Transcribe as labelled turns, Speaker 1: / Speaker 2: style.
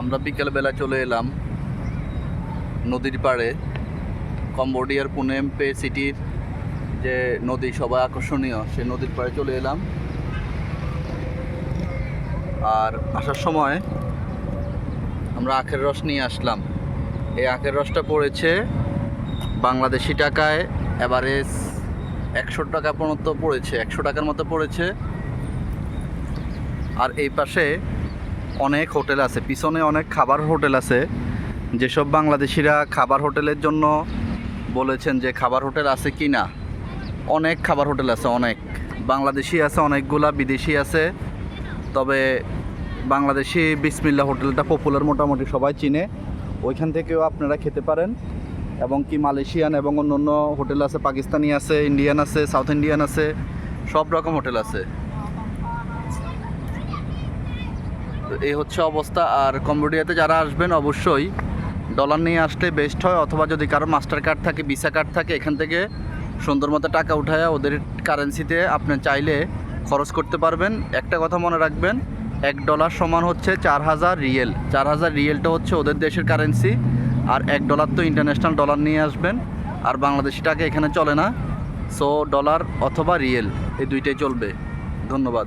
Speaker 1: আমরা বিকেলবেলা চলে এলাম নদীর পাড়ে। কম্বোডিয়ার পুনেম পে সিটির যে নদী সবাই আকর্ষণীয়, সেই নদীর পাড়ে চলে এলাম। আর আসার সময় আমরা আখের রস নিয়ে আসলাম। এই আখের রসটা পড়েছে বাংলাদেশি টাকায় এভারেজ 100 টাকা পর্যন্ত পড়েছে, 100 টাকার মতো পড়েছে। আর এই পাশে অনেক হোটেল আছে, পিছনে অনেক খাবার হোটেল আছে। যেসব বাংলাদেশিরা খাবার হোটেলের জন্য বলেছেন যে খাবার হোটেল আছে কি না, অনেক খাবার হোটেল আছে, অনেক বাংলাদেশি আছে, অনেকগুলা বিদেশি আছে। তবে বাংলাদেশি বিসমিল্লা হোটেলটা পপুলার, মোটামুটি সবাই চিনে। ওইখান থেকেও আপনারা খেতে পারেন। এবং কি মালয়েশিয়ান এবং অন্য অন্য হোটেল আছে, পাকিস্তানি আছে, ইন্ডিয়ান আছে, সাউথ ইন্ডিয়ান আছে, সব রকম হোটেল আছে। তো এই হচ্ছে অবস্থা। আর কম্বোডিয়াতে যারা আসবেন অবশ্যই ডলার নিয়ে আসলে বেস্ট হয়, অথবা যদি কারো মাস্টার কার্ড থাকে, ভিসা কার্ড থাকে, এখান থেকে সুন্দর মতো টাকা উঠায় ওদের কারেন্সিতে আপনি চাইলে খরচ করতে পারবেন। একটা কথা মনে রাখবেন, $1 সমান হচ্ছে 4000 রিয়েল। 4000 রিয়েলটা হচ্ছে ওদের দেশের কারেন্সি। আর $1 তো ইন্টারন্যাশনাল ডলার নিয়ে আসবেন। আর বাংলাদেশি টাকা এখানে চলে না, সো ডলার অথবা রিয়েল এই দুইটাই চলবে। ধন্যবাদ।